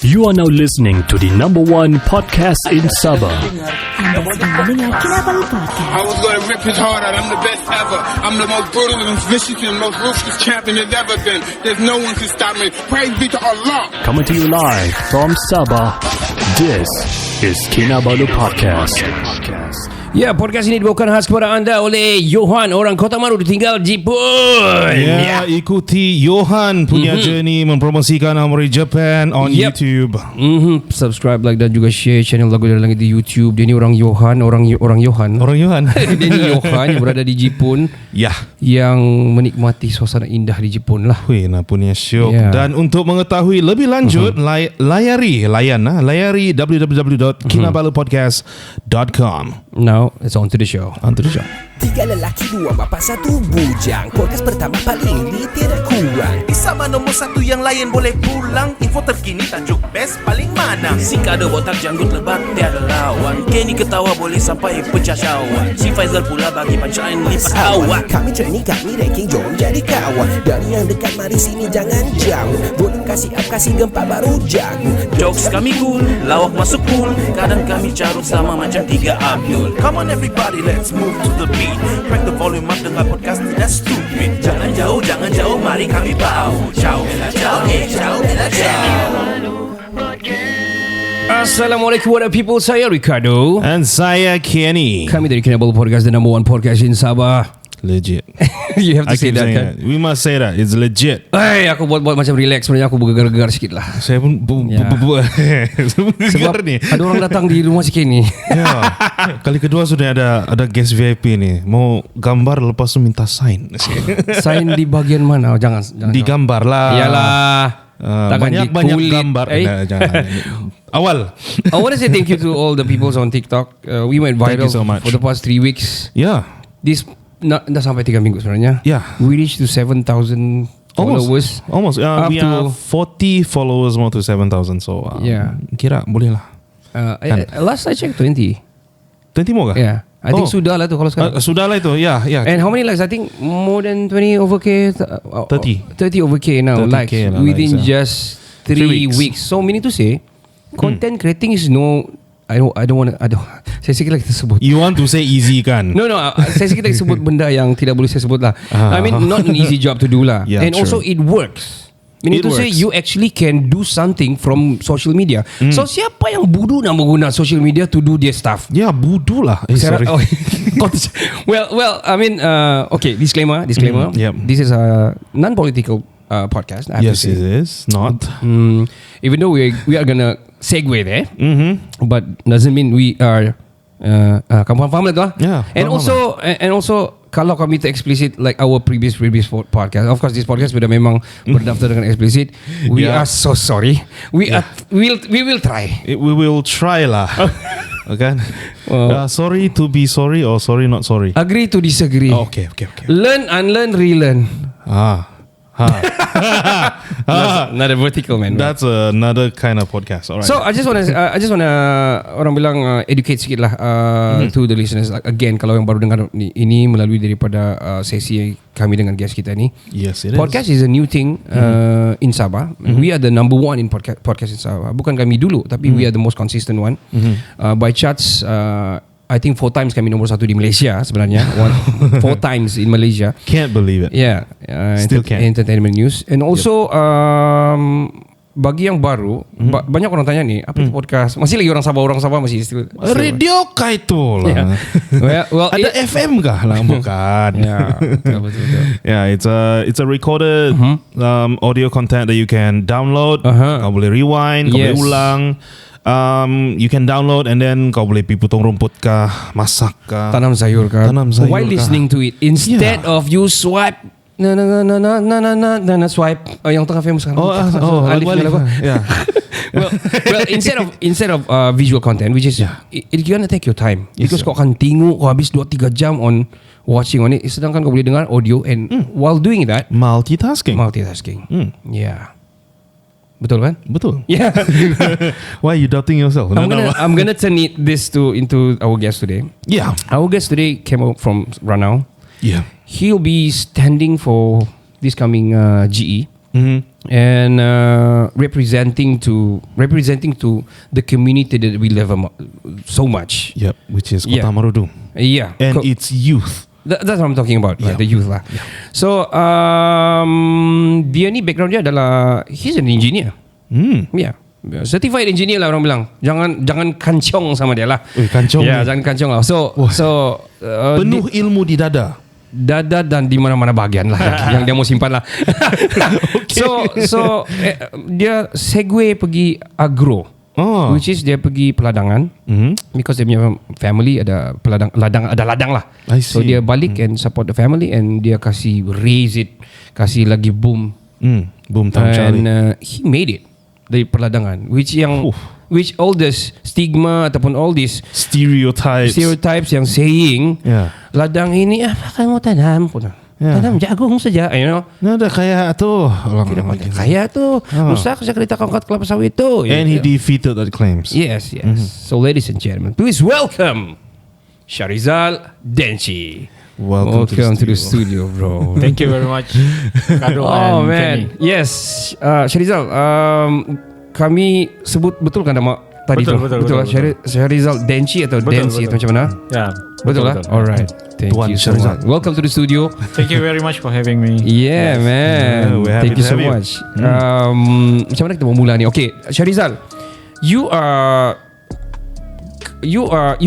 You are now listening to the number one podcast in Sabah. Anda sedang mendengar Kinabalu Podcast. I was gonna rip his heart out. I'm the best ever. I'm the most brutal and vicious and most ruthless champion there's ever been. There's no one can stop me. Praise be to Allah. Coming to you live from Sabah. This is Kinabalu Podcast. Ya, podcast ini dibawakan khas kepada anda oleh Johan, orang Kota Maru tinggal Jepun. Ya, ikuti Johan punya journey mempromosikan Amori Japan on YouTube. Subscribe, like dan juga share channel Lagu Dari Langit di YouTube. Dia ni orang Johan, orang Johan. Dia ni Johan yang berada di Jepun. Ya, yang menikmati suasana indah di Jepun lah. Wih, punya syok. Ya. Dan untuk mengetahui lebih lanjut, layari www.kinabalupodcast.com. Now, it's on to the show. Tiga lelaki, dua bapa, satu bujang. Podcast pertama paling ini tidak kurang. Di sama nombor satu yang lain boleh pulang. Info terkini tajuk best paling mana. Si kado botak janggut lebat tiada lawan. Kenny ketawa boleh sampai pecah syawak. Si Faizal pula bagi punchline lipat awak. Kami training, kami ranking, jom jadi kawan. Dari yang dekat mari sini jangan jauh. Volume kasih up, kasih gempa baru jago. Jokes kami cool, lawak masuk cool. Kadang kami carut sama macam tiga Abdul. Come on everybody, let's move to the beat. Crack the volume up, dengar podcast tidak stupid. Jangan jauh, mari kami bau. Ciao, bella ciao, ciao, bella ciao. Assalamualaikum warahmatullahi people. Saya Ricardo. And saya Kenny. Kami dari Kinabalu Podcast, the number one podcast in Sabah. Legit. You have to say that, kan? We must say that. It's legit. Aku buat macam relax. Sebenarnya aku bergegar-gegar sikit lah. Saya pun Sebab ni. ada orang datang di rumah si Kenny. Ya. Kali kedua sudah ada guest VIP ni. Mau gambar lepas tu minta sign. Sign di bagian mana? Jangan. Digambar lah. Iyalah. Banyak gambar. Jangan. Awal. I want to say thank you to all the people on TikTok. We went viral Thank you so much. for the past 3 weeks. Yeah. This dah sampai 3 minggu sebenarnya. Yeah. We reached to 7,000 followers. Almost. We to are 40 followers more to 7,000. So Yeah. kira boleh lah. Last I checked 20. 20 more kah? Yeah. I think sudah lah tu kalau sekarang. Sudah lah itu. Yeah. And how many likes? I think more than 20 over K. 30 over K now 30K likes lah within likes, just 3 weeks. So meaning to say, content creating is no. I don't want to. Saya sikit lagi tersebut. You want to say easy kan? No. Saya sikit lagi sebut benda yang tidak boleh saya sebut lah. I mean, not an easy job to do lah. Yeah, and true. also it works. Meaning to say, you actually can do something from social media. So siapa yang bodoh nak menggunakan social media to do their stuff? Ya, bodoh lah. Sorry. Well, I mean, okay. Disclaimer. Yep. This is a non-political podcast. I have to Yes, say. it is. Not. Even though we are gonna segue there, but doesn't mean we are. Kamu faham lah tu lah. Yeah, and also kalau kami tu explicit like our previous podcast. Of course, this podcast sudah memang berdaftar dengan explicit. We are so sorry. We will try. We will try lah. Okay. Sorry to be sorry or sorry not sorry. Agree to disagree. Okay. Learn, unlearn, relearn. Another vertical, man. That's another kind of podcast. Alright. So I just wanna orang bilang educate sikit lah to the listeners. Again, kalau yang baru dengar ini melalui daripada sesi kami dengan guest kita ni. Yes, it Podcast is a new thing in Sabah. We are the number one in podcast in Sabah. Bukan kami dulu, tapi we are the most consistent one. By charts, I think 4 times kami nombor 1 di Malaysia sebenarnya. 4 times in Malaysia. Can't believe it. Yeah, Still can. Entertainment news. And also bagi yang baru, banyak orang tanya ni, apa itu podcast? Masih lagi orang Sabah masih still Radio kah itu lah. Yeah. Well, ada FM kah lah? Bukan. Betul. Yeah, it's a recorded audio content that you can download. Kau boleh rewind, kau boleh ulang. You can download and then kau boleh pergi potong rumput kah, masak kah, tanam sayur kah, while kah. listening to it instead of you swipe swipe yang tengah famous sekarang. lagu. Yeah. well instead of visual content, which is it's gonna take your time because kau akan tengok kau habis 2-3 jam on watching on it, sedangkan kau boleh dengar audio and while doing that multitasking. Yeah. Betul kan? Betul. Yeah. Why are you doubting yourself? I'm gonna turn this into our guest today. Yeah. Our guest today came out from Ranau. Yeah. He'll be standing for this coming GE. and representing to the community that we love so much. Yep, which is Kota Yeah. Marudung. Yeah, And its youth. That's what I'm talking about, Yeah. the youth lah. So dia ni background dia adalah he's an engineer. Yeah. Certified engineer lah orang bilang. Jangan kancong sama dia lah. Kancong. Ya, jangan kancong lah. So Penuh ilmu di dada. dada dan di mana-mana bahagian lah yang dia mau simpan lah. So dia segue pergi agro. Which is dia pergi peladangan because dia punya family ada ladang lah. I So see. dia balik and support the family and dia kasih raise it, kasih lagi boom. Boom time And Charlie. he made it dari peladangan, which all this stigma ataupun all these stereotypes yang saying ladang ini apa kamu tanam pun. Tanam jagung saja, you know. Nah, dah kaya tu. Tidak pakai kaya tu. Rusak saya kereta kongkat kelapa sawit tu. And he defeated that claims. Yes. So ladies and gentlemen, please welcome Sharizal Denchi. Welcome to the studio, bro. Thank you very much, Kado Oh and man, Kenny. yes. Sharizal, kami sebut betul kan nama tadi Betul, tu? betul. Sharizal Denchi atau Denchi atau macam mana? Yeah, Betul lah. Alright. Thank Tuan you so Sharizal. much. Welcome to the studio. Thank you very much for having me. Yeah, man. we're happy Thank you to so have you. much. Macam mana kita mau mula ni? Okay, Sharizal, you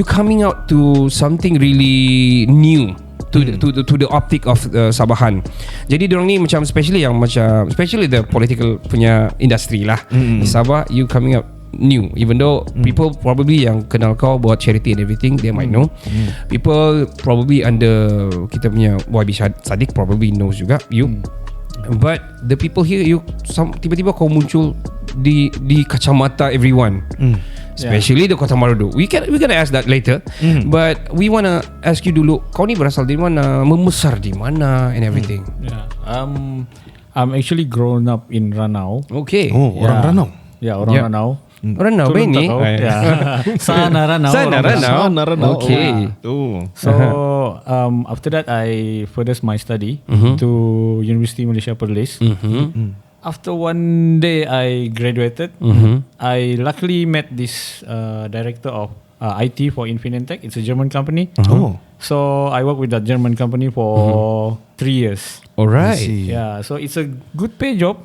coming out to something really new to the optic of Sabahan. Jadi diorang ni macam especially the political punya industry lah. Di Sabah, you coming out new, even though people probably yang kenal kau buat charity and everything, they might know. People probably under kita punya YB Sadiq probably knows juga you. But the people here, tiba-tiba kau muncul di kacamata everyone. Especially the Kota Marudu. We gonna ask that later. But we wanna ask you dulu, kau ni berasal dari mana, membesar di mana and everything. Yeah. I'm actually grown up in Ranau. Okay. Orang Ranau. Ya, orang Yeah. Ranau. Orang Ranau Turun ini. tak tahu. Ya. Sana Ranau. Sana orang Ranau. Okay. So after that I further my study to University Malaysia Perlis. After one day I graduated, I luckily met this director of IT for Infinitech. It's a German company. So I worked with that German company for 3 years. Alright. Yeah, so it's a good paying job.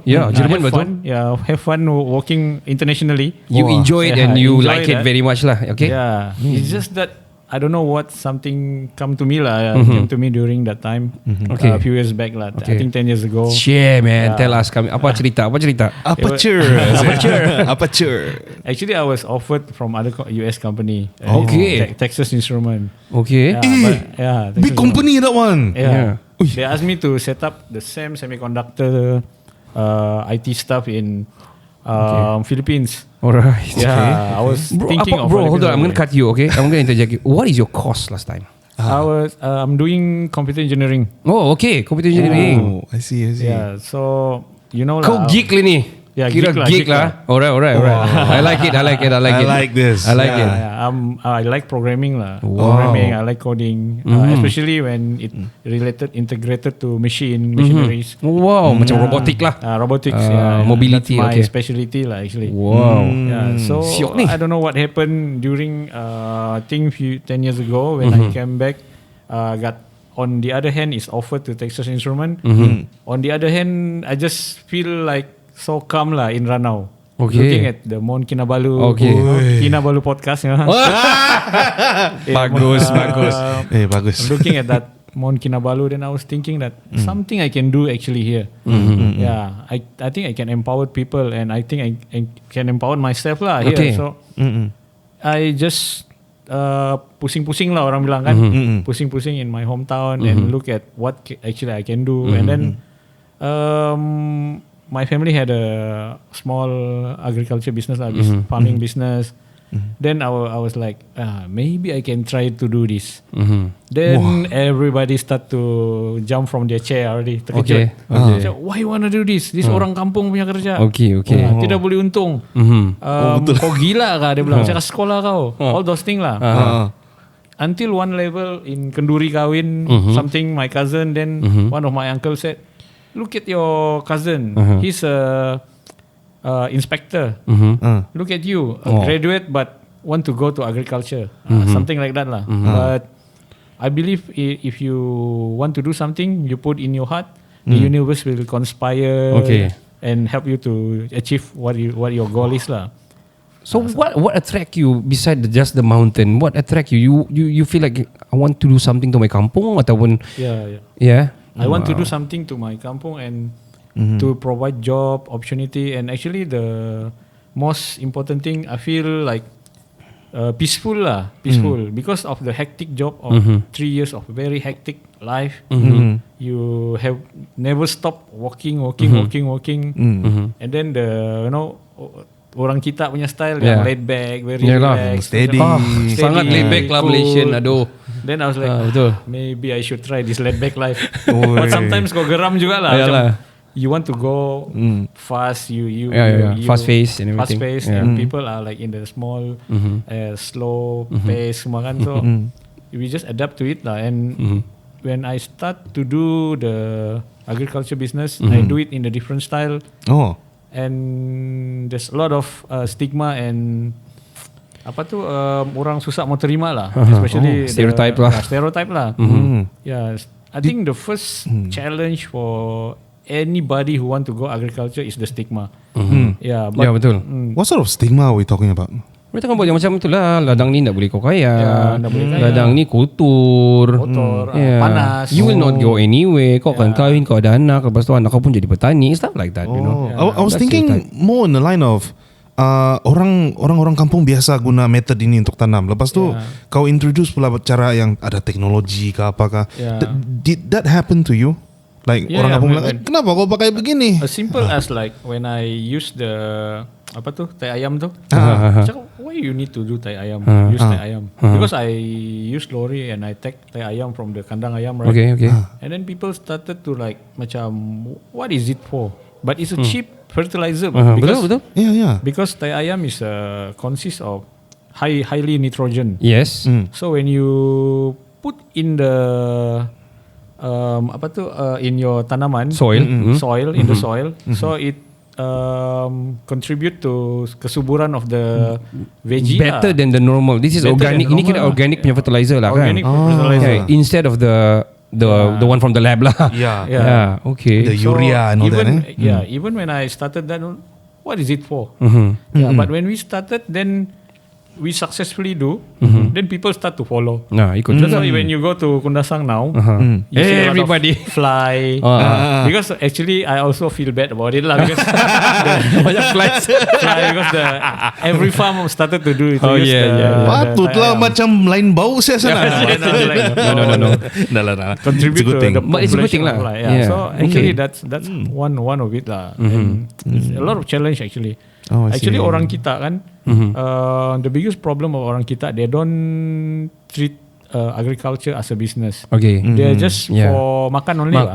Yeah, German have betul. fun. Yeah, have fun working internationally. You enjoy it and you enjoy like it that. very much lah. Okay. Yeah, it's just that I don't know what something come to me lah. Came to me during that time. Okay. A few years back lah. Okay. I think 10 years ago. Share man, Yeah. tell us kami apa cerita? Aperture. Aperture. Actually, I was offered from other US company. Okay. Texas Instrument. Okay. Yeah, Big Texas company that one. Yeah. They asked me to set up the same semiconductor IT stuff in Philippines. Alright. Yeah, I was thinking of hold on, I'm going to Philippines cut you, okay? I'm going to interject you. What is your course last time? I'm doing computer engineering. Oh, okay. Computer engineering. Oh, I see. Yeah, so you know Kau lah. geek lah ni. Yeah, Kira geek lah. Alright. I like it. I like this. I like it. Yeah, I like programming lah. Wow. Programming, I like coding, especially when it integrated to machineries. Wow, macam robotik lah. Robotics, mobility, that's my okay. specialty lah actually. Wow. Yeah, so Siok ni. I don't know what happened during I think 10 years ago when I came back. Got on the other hand is offered to Texas Instrument. On the other hand, I just feel like so calm lah in Ranau. Okay. Looking at the Mount Kinabalu. Okay. Kinabalu podcast. Bagus. Bagus. I'm looking at that Mount Kinabalu, then I was thinking that something I can do actually here. Yeah, I think I can empower people, and I think I can empower myself lah here. Okay. So I just pusing-pusing lah orang bilang kan, pusing-pusing in my hometown and look at what actually I can do, and then my family had a small agriculture business, farming business. Then I was like, maybe I can try to do this. Then everybody start to jump from their chair already. Terkejut. So, why you wanna do this? This orang kampung punya kerja. Okay. Tidak boleh untung. Kau gila kah? Dia bilang, saya sekolah kau. All those things lah. Until one level in Kenduri kawin, something my cousin, then one of my uncle said, look at your cousin. He's a inspector. Look at you, a graduate but want to go to agriculture. Something like that lah. But I believe if you want to do something, you put in your heart, the universe will conspire and help you to achieve what your goal is lah. So what attract you beside just the mountain? What attract you? You feel like I want to do something to my kampung ataupun yeah. I want to do something to my kampung and to provide job opportunity, and actually the most important thing I feel like peaceful because of the hectic job of 3 years of very hectic life. You have never stop working, and then orang kita punya style yang laid back, very relaxed, steady. Sangat laid back lah Malaysian. Aduh. Then I was like, betul. maybe I should try this laid back life. But sometimes kau geram juga lah. You want to go fast, you fast pace and everything. Fast pace, and people are like in the small, slow pace semua kan. So we just adapt to it lah. And when I start to do the agriculture business, I do it in a different style. And there's a lot of stigma and orang susah mau terima lah, especially stereotype lah. Yeah, I think the first challenge for anybody who want to go agriculture is the stigma. Yeah, but, betul. What sort of stigma are we talking about? Mereka kan buat macam itulah. Ladang ni tak boleh kau kaya. Ladang ni kotor, panas. You will not go anywhere. Kau akan kahwin, kau ada anak, lepas tu anak kau pun jadi petani. Stuff like that, you know. I was thinking more in the line of orang kampung biasa guna method ini untuk tanam. Lepas tu kau introduce pula cara yang ada teknologi ke apakah. Did that happen to you? Like orang kampung bilang, kenapa kau pakai begini? As simple as like when I use the tai ayam tu. Cakap, why you need to do tai ayam? Use tai ayam. Because I use lorry and I take tai ayam from the kandang ayam, right? Okay. And then people started to like macam, what is it for? But it's a cheap fertilizer. Betul. Yeah. Because tai ayam is consists of highly nitrogen. Yes. So when you put in the in your tanaman soil, in the soil, so it contribute to kesuburan of the veggie better than the normal. This is organic. Ini kira organic punya fertilizer lah kan. Organic fertilizer. Okay. Instead of the one from the lab lah. Yeah. Okay. The urea and all that. Even when I started that, what is it for? But when we started, then we successfully do, then people start to follow. Ikut. That's why when you go to Kundasang now, you see everybody a lot of fly. Because actually I also feel bad about it lah, because banyak flies. because every farm started to do it. Patutlah macam lain bau saya sana. No. Nah. Contribute to the But it's a good thing lah. So actually that's one of it lah. And it's a lot of challenge actually. Actually orang kita kan, the biggest problem of orang kita, they don't treat agriculture as a business. Okay. They're just for makan only lah.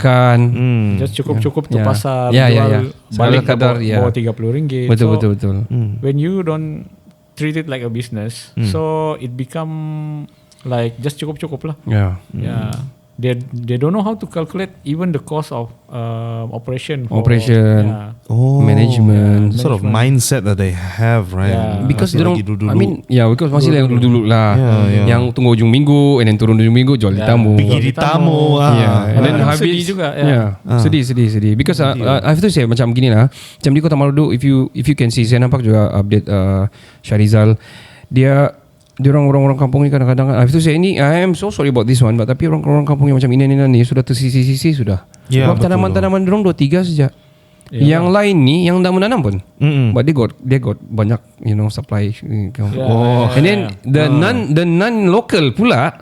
Just cukup tu pasar jual balik kadar bawa RM30. Betul. When you don't treat it like a business, so it become like just cukup lah. They don't know how to calculate even the cost of operation, management, sort of mindset that they have, right? Because they don't, because masih yang dulu lah, yang tunggu ujung minggu and then turun ujung minggu jual di tamu, pergi di tamu, and then habis sedih juga, sedih. Because I have to say macam gini lah, macam di Kota Marudu, if you can see, saya nampak juga update Syarizal, dia orang kampung ni kadang-kadang, I have to say ini, I am so sorry about this one, but tapi orang kampung yang macam ini ni sudah tersisi-sisi sudah. Sebab tanaman-tanaman dorong 2-3 saja. Yang lain ni yang tak menanam pun. But they got banyak supply. And then the non-local pula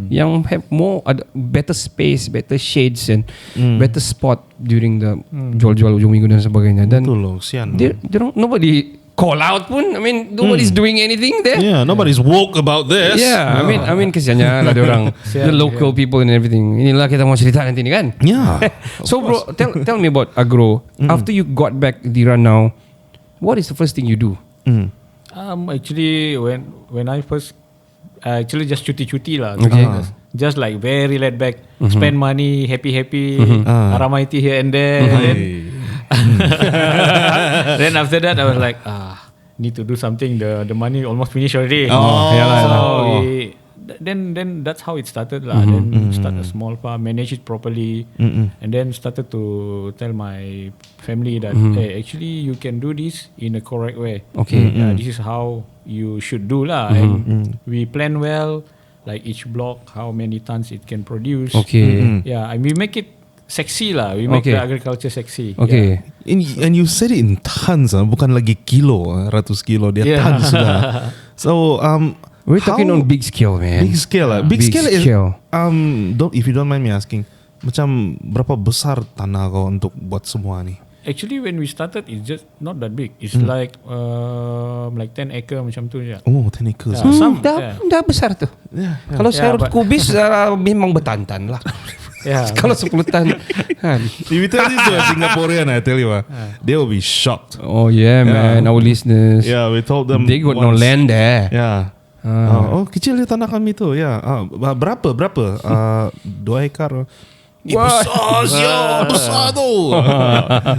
yang have more better space, better shades and better spot during the jual-jual ujung minggu dan sebagainya. Dan betul loh, sian. Nobody call out pun. I mean, nobody's doing anything there. Yeah, nobody's woke about this. Yeah, I mean kesiannya lah dia orang, the local people and everything. Inilah kita mau cerita nanti ni kan. Yeah. So bro, tell me about agro. After you got back Dira now, what is the first thing you do? Actually when I first actually just cuti lah. just like very laid back, spend money, happy, Aramaiti here and there. Then after that, I was like, need to do something. The money almost finished already. Then that's how it started lah. Then start a small farm, manage it properly, and then started to tell my family that hey, actually you can do this in a correct way. Okay. This is how you should do lah. And we plan well, like each block how many tons it can produce. Okay. And we make it sexy lah. We make the agriculture sexy. Okay. And you said it in tons, bukan lagi kilo, ratus kilo, dia tons sudah. So we're talking on big scale, man. Big scale lah. Big scale is if you don't mind me asking, macam berapa besar tanah kau untuk buat semua ni? Actually, when we started, it's just not that big. It's like 10 acre macam tu je. Oh, 10 acres. Dah besar tu. Kalau saya kubis memang bertantan lah. Kalau 10 tan kan. If you tell this to a Singaporean, I tell you, they will be shocked. Oh yeah, man. Our listeners. Yeah, we told them they got no land there. Yeah. Kecil dia tanah kami tu. Ya. Berapa? 2 hektar. Besar tu.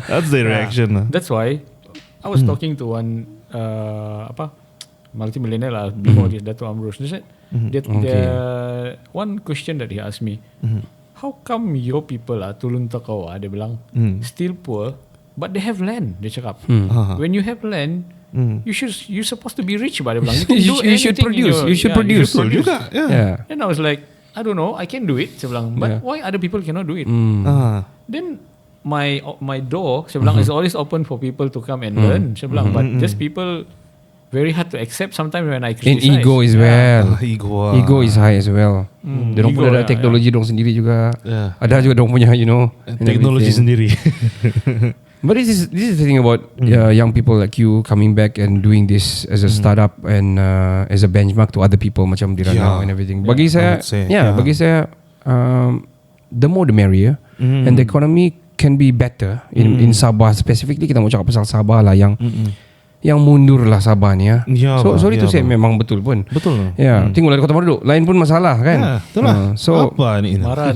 That's the reaction. That's why I was talking to one multi-millionaire lah before this, Dato' Amrus. They said one question that he asked me, how come your people Tulun Takau, dia bilang, still poor but they have land, dia cakap. When you have land, you're supposed to be rich, but dia bilang, you should produce. You should produce. Juga. Yeah. And I was like, I don't know, I can do it, saya bilang, but why other people cannot do it? Then my door, saya bilang, is always open for people to come and learn, saya bilang, but just people very hard to accept sometimes when I criticize. And ego as well. Ego is high as well. Diorang pun ada teknologi diorang sendiri juga. Ada juga diorang punya, teknologi sendiri. But this is the thing about young people like you coming back and doing this as a startup and as a benchmark to other people macam di Ranau and everything. Bagi saya, bagi saya, the more the merrier, and the economy can be better in Sabah specifically. Kita mau cakap pasal Sabah lah yang mundur lah Sabah ni ya. Sorry to say, memang betul pun. Betul. Ya, tinggal di Kota Merduk, lain pun masalah kan. Betul lah. So apa ni? Marah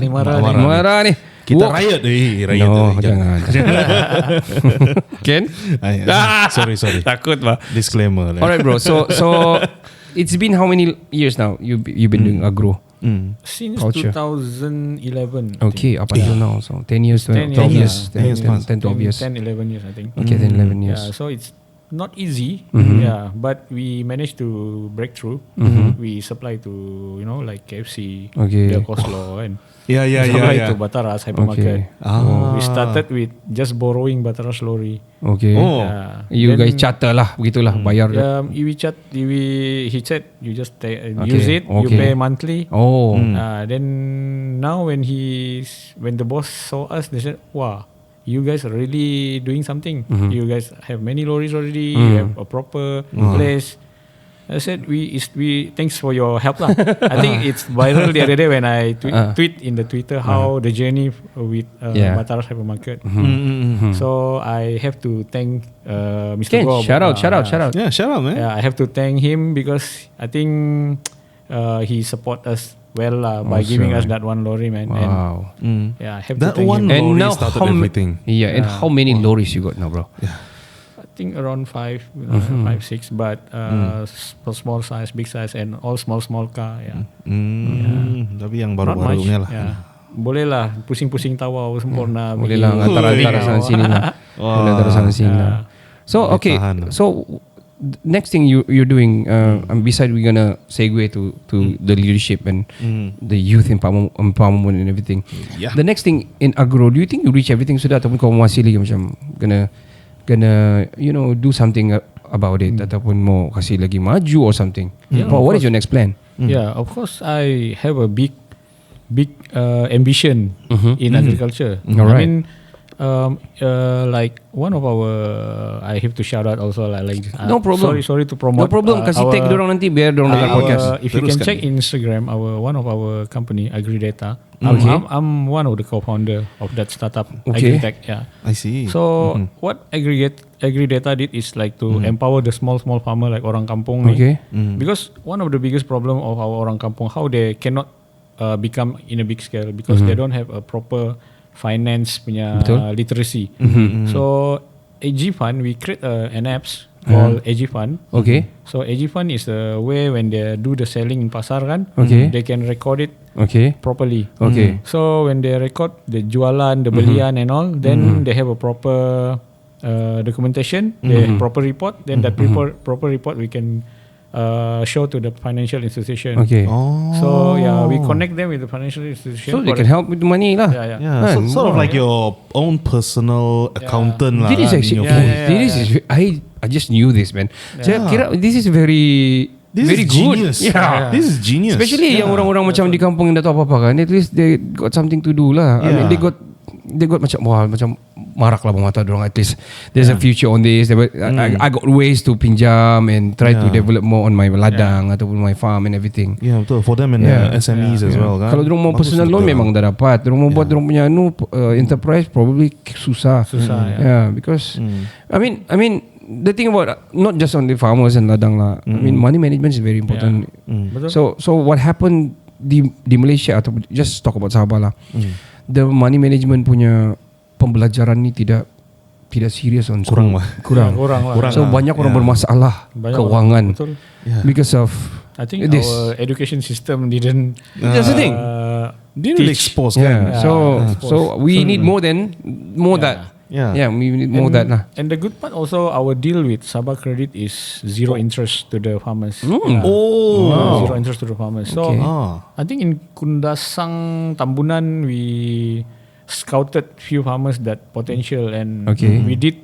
ni. Kita riot riot. No, jangan. Ken? Sorry. Takut bah. Disclaimer. Alright bro. So it's been how many years now you've been doing agro? Since culture. 2011. Okay, up until now. So 10 years, 12 years. 10, 12 years. 10, 11 years I think. Okay, 10, 11 years. Yeah, so it's not easy. But we managed to break through. We supply to like KFC, the Coleslaw, and supply to Bataras hypermarket. We started with just borrowing Bataras lorry. Okay. You guys charter lah, begitulah bayar. He said you just use it. You pay monthly. Then now when the boss saw us, they said, "Wow, you guys are really doing something. You guys have many lorries already. You have a proper place." I said, we thanks for your help lah. I think it's viral the other day when I tweet in the Twitter how the journey with Bataras hypermarket. So I have to thank Mr. Ken, Gob. shout out. Yeah, shout out, man. Yeah, I have to thank him because I think he support us well by giving us that one lorry, man. Wow. And, I have that to thank one him. lorry started everything. Yeah, and how many lorries you got now, bro? I think around 5, 6, but small size, big size, and all small car. Tapi yang baru-barunya lah. Boleh lah, pusing-pusing tawa sempurna. Boleh lah, antara sana sini lah. Boleh antara sana sini lah. So okay, so next thing you're doing, beside we're gonna segue to the leadership and the youth empowerment and everything. The next thing in agro, do you think you reach everything sudah ataupun kau masih lagi macam gonna do something about it ataupun mau kasih lagi maju or something? What is your next plan? Yeah, of course I have a big ambition in agriculture. I mean, like one of our, I have to shout out also like no problem. Sorry to promote. No problem. Kasih tag dorang nanti biar dorang dengar podcast. If you can check Instagram, one of our company AgriData. I'm one of the co-founder of that startup, AgriTech. Yeah, I see. So what AgriData did is like to empower the small farmer like orang kampung. Okay. Because one of the biggest problem of our orang kampung, how they cannot become in a big scale because they don't have a proper finance punya literacy. So AG Fund, we create an apps called AG Fund. Okay. So AG Fund is a way when they do the selling in pasar kan, they can record it properly. Okay. So when they record the jualan, the belian and all, then they have a proper documentation, they have proper report. Then that proper report we can show to the financial institution. Okay. So yeah, we connect them with the financial institution. So they can help with the money lah. Yeah. Yeah, sort of like your own personal accountant lah. This is actually this is I just knew this, man. Saya kira this is very very good. Genius. Yeah. This is genius. Especially yang orang-orang macam di kampung yang tak tahu apa-apa kan. At least they got something to do lah. I mean they got macam marak lah mata dorang. At least there's a future on this. I got ways to pinjam and try to develop more on my ladang ataupun my farm and everything. Yeah, betul. For them and SMEs as well kan. Kalau dorang mau personal loan memang dah dapat. Dorang mau buat dorang punya enterprise probably susah. Yeah, because I mean the thing about not just on the farmers and ladang lah. I mean money management is very important. So what happened di Malaysia atau just talk about Sabah lah. The money management punya pembelajaran ni tidak serius on kurang lah. So banyak orang bermasalah keuangan because of I think this. Our education system didn't That's the thing. Didn't expose kan. So we need more that. Yeah, we need more that lah. And the good part also, our deal with Sabah Credit is zero interest to the farmers. Zero interest to the farmers. So I think in Kundasang, Tambunan, we scouted few farmers that potential, and we did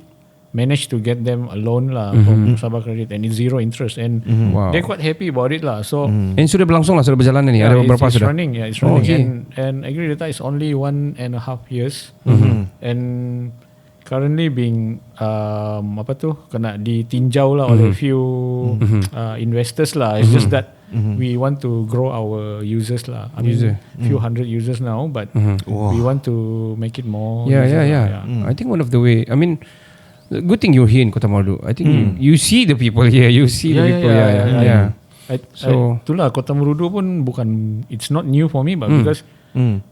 manage to get them a loan lah from Sabah Credit, and it's zero interest, and they're quite happy about it lah. So and sudah berlangsung lah, sudah berjalan ni. Ada berapa it's sudah? Running, it's running. And Agri Data is only 1.5 years, and currently being kena ditinjau lah oleh few investors lah. It's just that we want to grow our users lah. I mean, few hundred users now, but we want to make it more. Yeah. I think one of the way. I mean, the good thing you're here in Kota Marudu. I think you see the people here. You see the people. Yeah. So itulah Kota Marudu pun bukan. It's not new for me, but because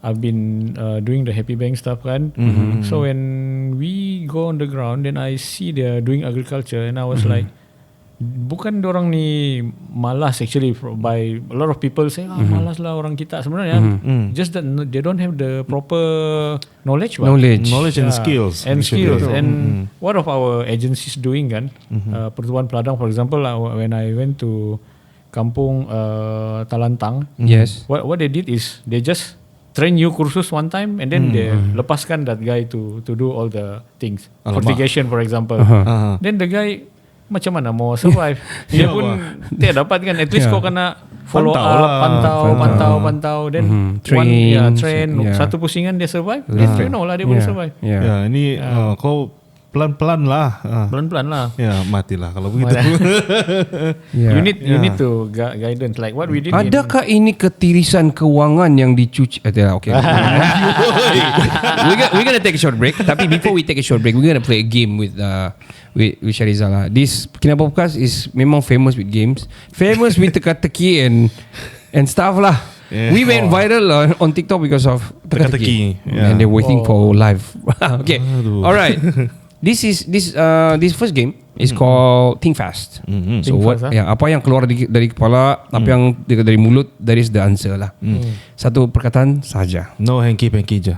I've been doing the Happy Bank stuff kan. So when we go on the ground, then I see they're doing agriculture, and I was like, bukan dorang ni malas actually. By a lot of people say, malas lah orang kita. Sebenarnya just that they don't have the proper knowledge and skills. And skills. And what of our agencies doing kan? Pertuan Peladang, for example, when I went to Kampung Talantang, what they did is they just train you kursus one time, and then they lepaskan that guy to do all the things. Fertigation, for example. Then the guy macam mana mau survive? Dia pun dia dapat kan. At least kau kena follow pantau. Then train. Satu pusingan dia survive. Then dia boleh survive. Ya, ini kau pelan-pelan lah. Ya, matilah kalau begitu. You need to guidance like what we did. Adakah ini ketirisan kewangan yang dicuci? Okay. We're gonna take a short break. Tapi before we take a short break, we're gonna play a game with Syarizal. This Kinabalu Podcast is memang famous with games, famous with teka-teki and stuff lah. We went viral on TikTok because of teka-teki. And they're waiting for live. Okay. All right. This first game is called Think Fast. So apa yang keluar dari kepala, apa yang dari mulut, that is the answer lah. Satu perkataan saja. No hanky-panky je.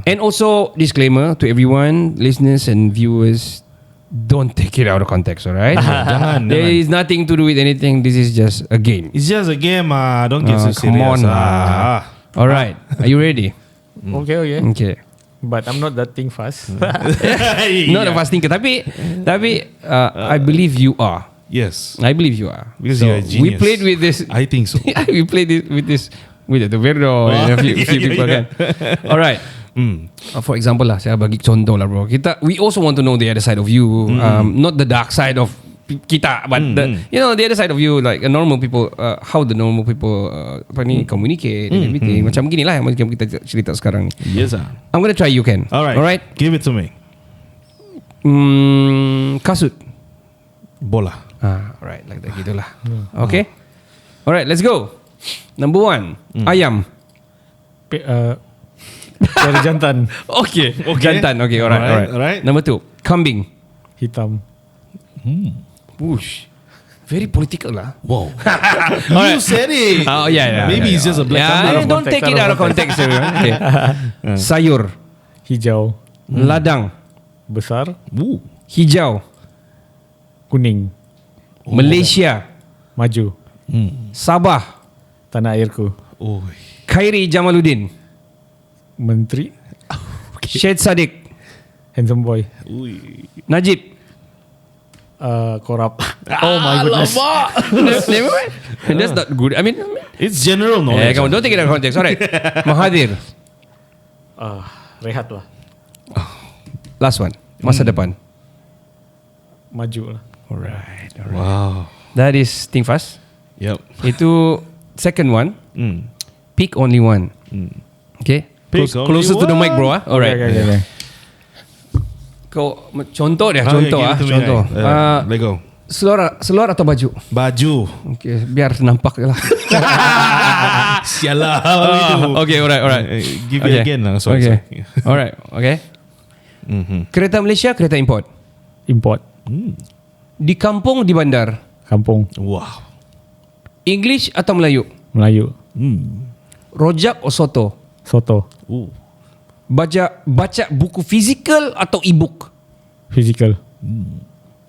And also disclaimer to everyone, listeners and viewers, don't take it out of context, alright? There is nothing to do with anything. This is just a game. It's just a game. Don't get so serious. Come on lah. Alright, are you ready? Okay. But I'm not that think fast. Not a fast thinker. Tapi I believe you are. Yes, I believe you are. Because you're a genius. We played with this. I think so. We played with the Verdo and a few people kan. Alright. For example lah, saya bagi contoh lah bro. We also want to know the other side of you. Not the dark side of kita, but the other side of you, like a normal people, how the normal people communicate and everything. Macam gini lah yang macam kita cerita sekarang ni. Yes sir. I'm gonna try you, Ken. Alright. Give it to me. Kasut. Bola. Alright, like that gitulah. Okay. Alright, let's go. Number 1, ayam. Cara jantan. Okay. Jantan. Okay, alright. Number 2, kambing. Hitam. Whoosh. Very political lah. Wow. You said it. Oh yeah. Maybe it's just a black kambing. Don't take it out of context. Okay. Sayur. Hijau. Ladang. Besar. Hijau. Kuning. Malaysia. Maju. Sabah. Tanah airku. Khairi Jamaluddin. Menteri. Syed Saddiq. Handsome boy. Najib. Korap. Oh my goodness. Never mind. That's not good. I mean, It's general knowledge. come on, don't take it out of context. Alright. Mahathir. Rehat lah. Last one. Masa depan. Maju lah. Alright. Wow. That is think fast. Yep. Itu second one. Pick only one. Okay. Pick Closer only to the mic, bro. one. Alright. Okay. Kau contoh dia, contoh give it to me, contoh. right. Let go. Seluar atau baju? Baju. Okay, biar nampak lah. Sialah. Okay, alright. Give it again lah. Sorry. Okay. Alright, okay. Kereta Malaysia, kereta import. Import. Di kampung, di bandar. Kampung. Wow. English atau Melayu? Melayu. Rojak atau soto? Soto. Baca buku fizikal atau e-book? Physical.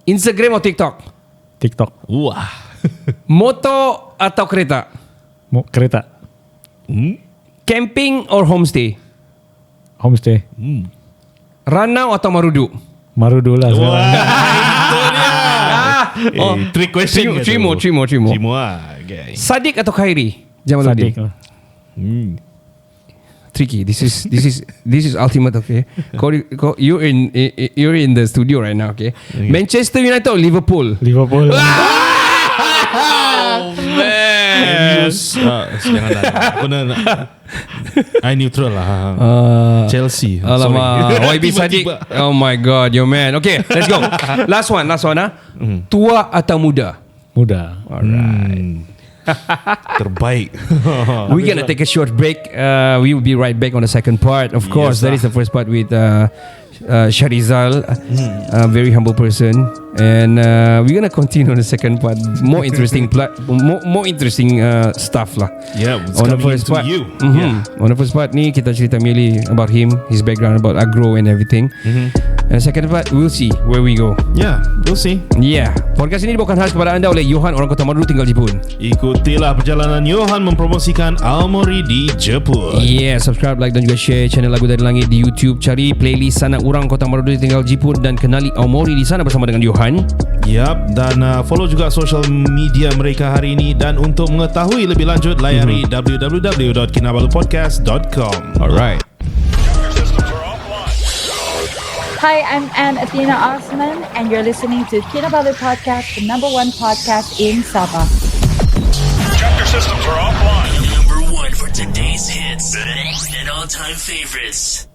Instagram atau TikTok? TikTok. Wah. Motor atau kereta? Kereta. Camping or homestay? Homestay. Ranau atau Marudu? Marudu lah sekarang. Three question. Three more. Okay. Saddiq atau Khairi Jamaluddin? Saddiq lah. Tricky. This is ultimate. Okay. You're in the studio right now. Okay. Manchester United or Liverpool? Liverpool. Oh man. Janganlah. I neutral lah. Chelsea. Alamak. YB Saddiq. Oh my god, your man. Okay, let's go. Last one. Tua atau muda? Muda. Alright. Terbaik. We're gonna take a short break. We will be right back on the second part. Of course, that is the first part with Sharizal, a very humble person, and we're gonna continue on the second part. More interesting, more interesting stuff lah. Yeah, it's on the coming first into part. you. On the first part ni kita cerita merely about him, his background, about agro and everything. And the second part, we'll see where we go. Yeah, we'll see. Yeah, podcast ini dibawakan khas kepada anda oleh Johan, orang Kota Marudu tinggal Jepun. Ikutilah perjalanan Johan mempromosikan Aomori di Jepun. Yeah, subscribe, like dan juga share channel Lagu Dari Langit di YouTube. Cari playlist Sanak Urang Kota Marudu tinggal Jepun dan kenali Aomori di sana bersama dengan Johan. Yap, dan follow juga social media mereka hari ini. Dan untuk mengetahui lebih lanjut, layari www.kinabalupodcast.com. Alright. Hi, I'm Anne Athena Osman, and you're listening to Kinabalu Podcast, the #1 podcast in Sabah. Check your systems are offline. Number 1 for today's hits and all-time favorites.